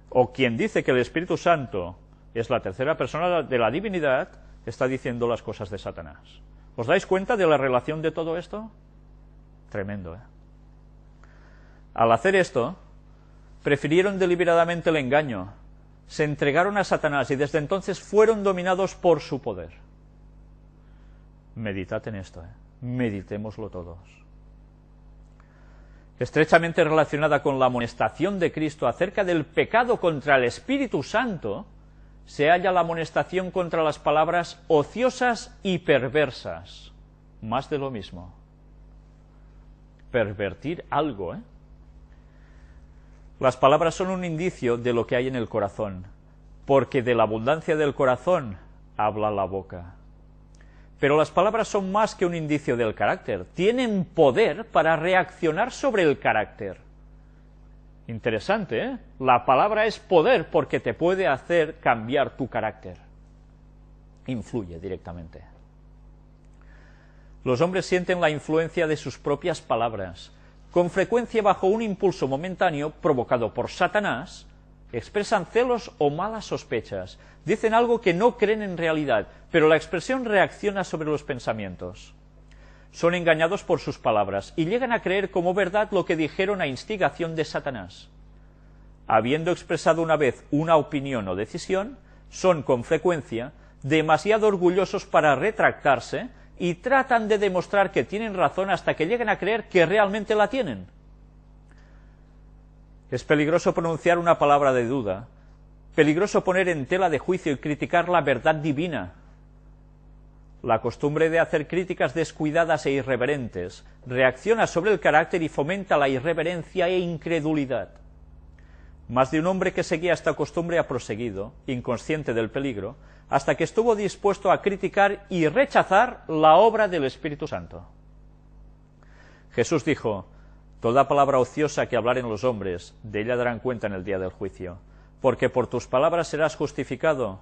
o quien dice que el Espíritu Santo es la tercera persona de la divinidad, está diciendo las cosas de Satanás. ¿Os dais cuenta de la relación de todo esto? Tremendo, ¿eh? Al hacer esto, prefirieron deliberadamente el engaño, se entregaron a Satanás y desde entonces fueron dominados por su poder. Meditad en esto, meditémoslo todos. Estrechamente relacionada con la amonestación de Cristo acerca del pecado contra el Espíritu Santo, se halla la amonestación contra las palabras ociosas y perversas. Más de lo mismo. Pervertir algo, ¿eh? Las palabras son un indicio de lo que hay en el corazón, porque de la abundancia del corazón habla la boca. Pero las palabras son más que un indicio del carácter, tienen poder para reaccionar sobre el carácter. Interesante, ¿eh? La palabra es poder porque te puede hacer cambiar tu carácter. Influye directamente. Los hombres sienten la influencia de sus propias palabras. Con frecuencia bajo un impulso momentáneo provocado por Satanás, expresan celos o malas sospechas. Dicen algo que no creen en realidad, pero la expresión reacciona sobre los pensamientos. Son engañados por sus palabras y llegan a creer como verdad lo que dijeron a instigación de Satanás. Habiendo expresado una vez una opinión o decisión, son con frecuencia demasiado orgullosos para retractarse y tratan de demostrar que tienen razón hasta que llegan a creer que realmente la tienen. Es peligroso pronunciar una palabra de duda, peligroso poner en tela de juicio y criticar la verdad divina. La costumbre de hacer críticas descuidadas e irreverentes reacciona sobre el carácter y fomenta la irreverencia e incredulidad. Más de un hombre que seguía esta costumbre ha proseguido, inconsciente del peligro, hasta que estuvo dispuesto a criticar y rechazar la obra del Espíritu Santo. Jesús dijo: toda palabra ociosa que hablaren los hombres, de ella darán cuenta en el día del juicio, porque por tus palabras serás justificado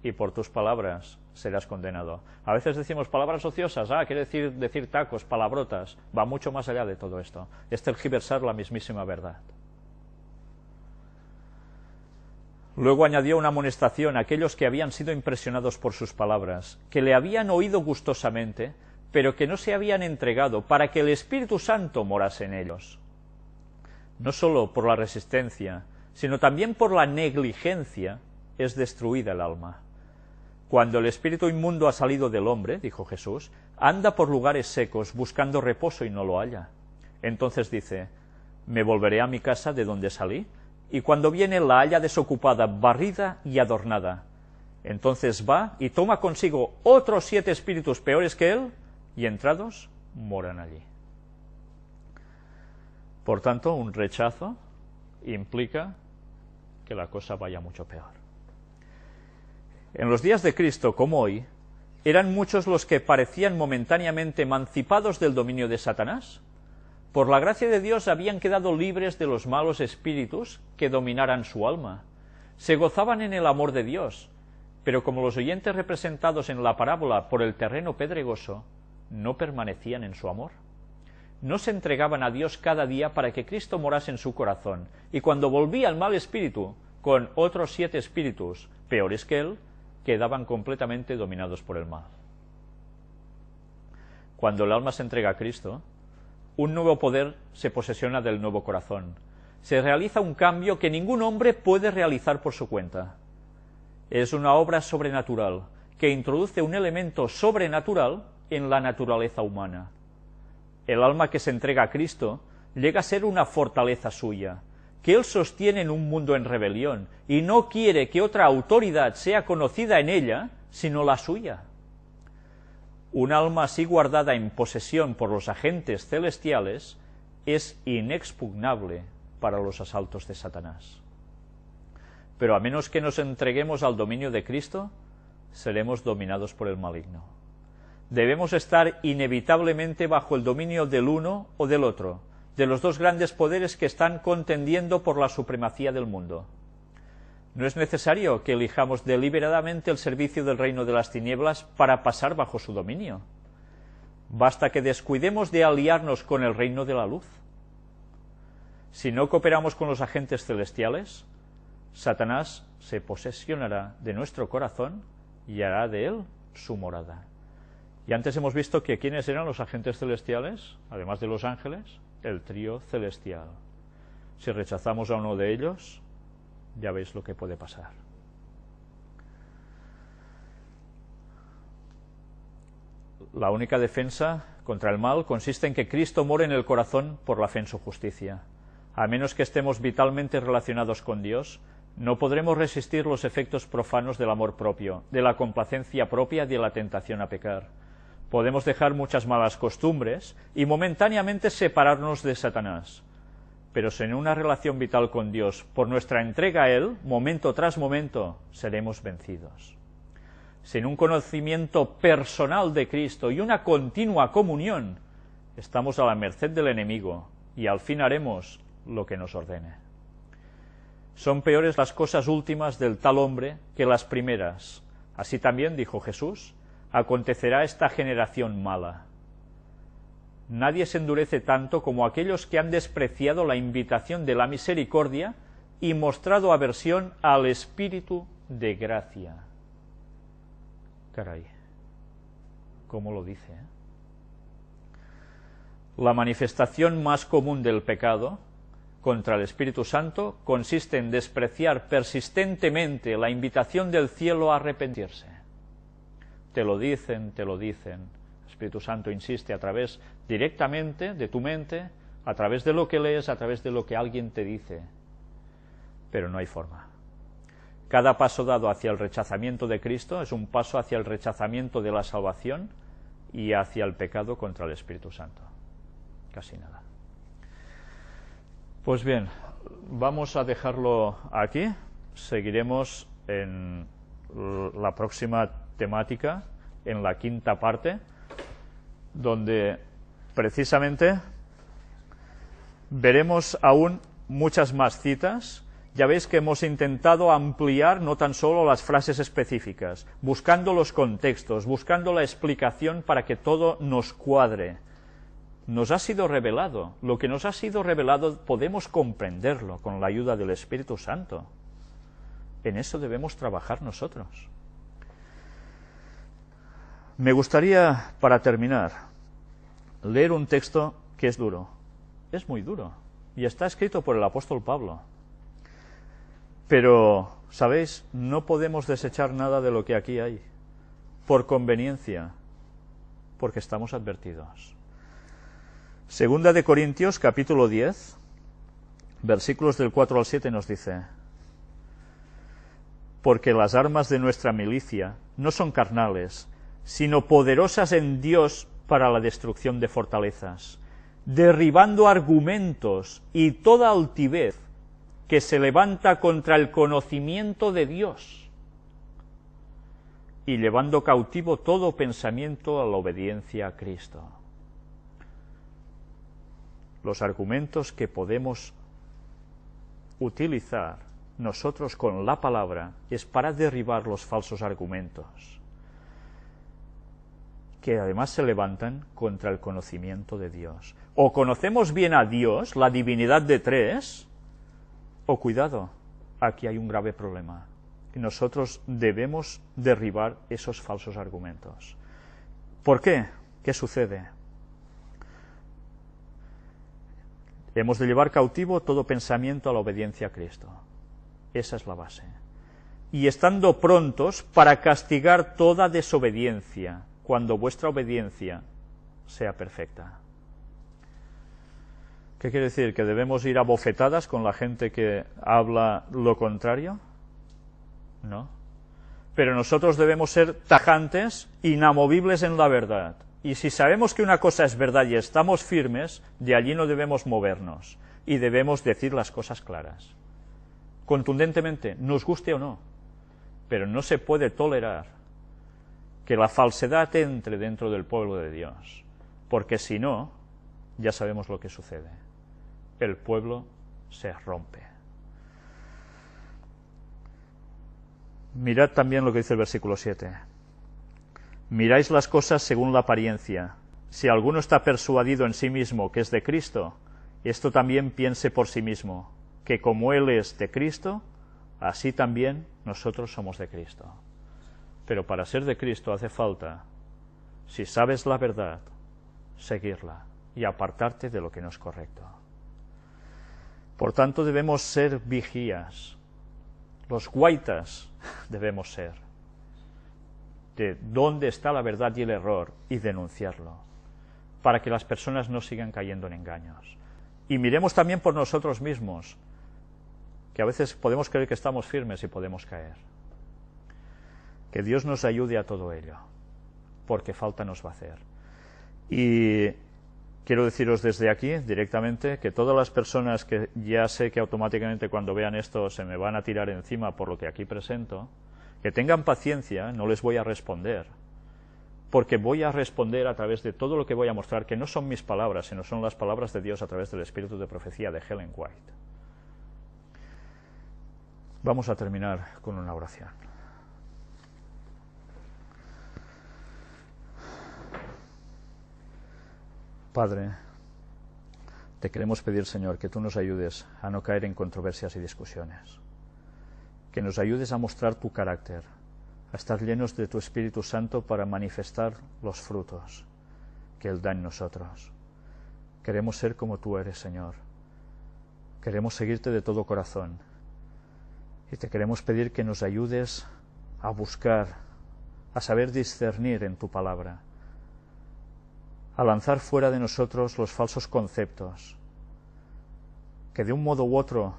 y por tus palabras serás condenado. A veces decimos palabras ociosas, quiere decir tacos, palabrotas, va mucho más allá de todo esto. Es tergiversar la mismísima verdad. Luego añadió una amonestación a aquellos que habían sido impresionados por sus palabras, que le habían oído gustosamente, pero que no se habían entregado para que el Espíritu Santo morase en ellos. No sólo por la resistencia, sino también por la negligencia es destruida el alma. Cuando el espíritu inmundo ha salido del hombre, dijo Jesús, anda por lugares secos buscando reposo y no lo halla. Entonces dice: me volveré a mi casa de donde salí, y cuando viene la halla desocupada, barrida y adornada. Entonces va y toma consigo otros 7 espíritus peores que él, y entrados moran allí. Por tanto, un rechazo implica que la cosa vaya mucho peor. En los días de Cristo, como hoy, eran muchos los que parecían momentáneamente emancipados del dominio de Satanás. Por la gracia de Dios habían quedado libres de los malos espíritus que dominaran su alma. Se gozaban en el amor de Dios, pero como los oyentes representados en la parábola por el terreno pedregoso, no permanecían en su amor. No se entregaban a Dios cada día para que Cristo morase en su corazón, y cuando volvía el mal espíritu, con otros 7 espíritus peores que él, quedaban completamente dominados por el mal. Cuando el alma se entrega a Cristo, un nuevo poder se posesiona del nuevo corazón. Se realiza un cambio que ningún hombre puede realizar por su cuenta. Es una obra sobrenatural que introduce un elemento sobrenatural en la naturaleza humana. El alma que se entrega a Cristo llega a ser una fortaleza suya, que él sostiene en un mundo en rebelión, y no quiere que otra autoridad sea conocida en ella, sino la suya. Un alma así guardada en posesión por los agentes celestiales es inexpugnable para los asaltos de Satanás. Pero a menos que nos entreguemos al dominio de Cristo, seremos dominados por el maligno. Debemos estar inevitablemente bajo el dominio del uno o del otro, de los dos grandes poderes que están contendiendo por la supremacía del mundo. No es necesario que elijamos deliberadamente el servicio del reino de las tinieblas para pasar bajo su dominio. Basta que descuidemos de aliarnos con el reino de la luz. Si no cooperamos con los agentes celestiales, Satanás se posesionará de nuestro corazón y hará de él su morada. Y antes hemos visto que ¿quiénes eran los agentes celestiales? Además de los ángeles, el trío celestial. Si rechazamos a uno de ellos, ya veis lo que puede pasar. La única defensa contra el mal consiste en que Cristo more en el corazón por la fe en su justicia. A menos que estemos vitalmente relacionados con Dios, no podremos resistir los efectos profanos del amor propio, de la complacencia propia y de la tentación a pecar. Podemos dejar muchas malas costumbres y momentáneamente separarnos de Satanás, pero sin una relación vital con Dios, por nuestra entrega a Él, momento tras momento, seremos vencidos. Sin un conocimiento personal de Cristo y una continua comunión, estamos a la merced del enemigo y al fin haremos lo que nos ordene. Son peores las cosas últimas del tal hombre que las primeras. Así también, dijo Jesús, acontecerá esta generación mala. Nadie se endurece tanto como aquellos que han despreciado la invitación de la misericordia y mostrado aversión al Espíritu de gracia. Caray, ¿cómo lo dice? La manifestación más común del pecado contra el Espíritu Santo consiste en despreciar persistentemente la invitación del cielo a arrepentirse. Te lo dicen, el Espíritu Santo insiste a través directamente de tu mente, a través de lo que lees, a través de lo que alguien te dice, pero no hay forma. Cada paso dado hacia el rechazamiento de Cristo es un paso hacia el rechazamiento de la salvación y hacia el pecado contra el Espíritu Santo. Casi nada. Pues bien, vamos a dejarlo aquí. Seguiremos en la próxima temática, en la quinta parte, donde precisamente veremos aún muchas más citas. Ya veis que hemos intentado ampliar no tan solo las frases específicas, buscando los contextos, buscando la explicación para que todo nos cuadre. Nos ha sido revelado. Lo que nos ha sido revelado podemos comprenderlo con la ayuda del Espíritu Santo. En eso debemos trabajar nosotros. Me gustaría, para terminar, leer un texto que es duro. Es muy duro. Y está escrito por el apóstol Pablo. Pero, ¿sabéis? No podemos desechar nada de lo que aquí hay, por conveniencia, porque estamos advertidos. Segunda de Corintios, capítulo 10, versículos del 4 al 7 nos dice: porque las armas de nuestra milicia no son carnales, sino poderosas en Dios para la destrucción de fortalezas, derribando argumentos y toda altivez que se levanta contra el conocimiento de Dios, y llevando cautivo todo pensamiento a la obediencia a Cristo. Los argumentos que podemos utilizar nosotros con la palabra es para derribar los falsos argumentos, que además se levantan contra el conocimiento de Dios. O conocemos bien a Dios, la divinidad de tres, o cuidado, aquí hay un grave problema, y nosotros debemos derribar esos falsos argumentos. ¿Por qué? ¿Qué sucede? Hemos de llevar cautivo todo pensamiento a la obediencia a Cristo. Esa es la base. Y estando prontos para castigar toda desobediencia, cuando vuestra obediencia sea perfecta. ¿Qué quiere decir? ¿Que debemos ir a bofetadas con la gente que habla lo contrario? No. Pero nosotros debemos ser tajantes, inamovibles en la verdad. Y si sabemos que una cosa es verdad y estamos firmes, de allí no debemos movernos. Y debemos decir las cosas claras. Contundentemente, nos guste o no. Pero no se puede tolerar que la falsedad entre dentro del pueblo de Dios. Porque si no, ya sabemos lo que sucede. El pueblo se rompe. Mirad también lo que dice el versículo 7. Miráis las cosas según la apariencia. Si alguno está persuadido en sí mismo que es de Cristo, esto también piense por sí mismo, que como Él es de Cristo, así también nosotros somos de Cristo. Pero para ser de Cristo hace falta, si sabes la verdad, seguirla y apartarte de lo que no es correcto. Por tanto, debemos ser vigías. Los guaitas debemos ser. De dónde está la verdad y el error y denunciarlo, para que las personas no sigan cayendo en engaños. Y miremos también por nosotros mismos, que a veces podemos creer que estamos firmes y podemos caer. Que Dios nos ayude a todo ello, porque falta nos va a hacer. Y quiero deciros desde aquí, directamente, que todas las personas que ya sé que automáticamente cuando vean esto se me van a tirar encima por lo que aquí presento, que tengan paciencia, no les voy a responder, porque voy a responder a través de todo lo que voy a mostrar, que no son mis palabras, sino son las palabras de Dios a través del Espíritu de Profecía de Ellen White. Vamos a terminar con una oración. Padre, te queremos pedir, Señor, que tú nos ayudes a no caer en controversias y discusiones, que nos ayudes a mostrar tu carácter, a estar llenos de tu Espíritu Santo para manifestar los frutos que Él da en nosotros. Queremos ser como tú eres, Señor. Queremos seguirte de todo corazón. Y te queremos pedir que nos ayudes a buscar, a saber discernir en tu palabra, a lanzar fuera de nosotros los falsos conceptos que de un modo u otro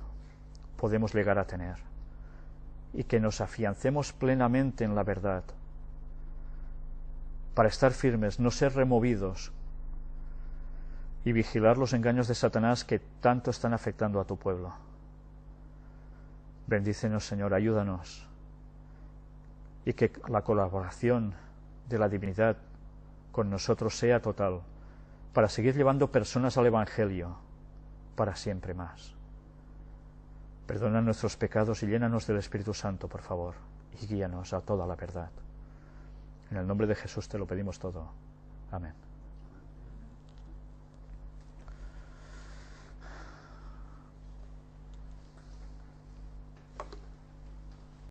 podemos llegar a tener, y que nos afiancemos plenamente en la verdad, para estar firmes, no ser removidos, y vigilar los engaños de Satanás que tanto están afectando a tu pueblo. Bendícenos, Señor, ayúdanos, y que la colaboración de la divinidad con nosotros sea total, para seguir llevando personas al Evangelio para siempre más. Perdona nuestros pecados y llénanos del Espíritu Santo, por favor, y guíanos a toda la verdad. En el nombre de Jesús te lo pedimos todo. Amén.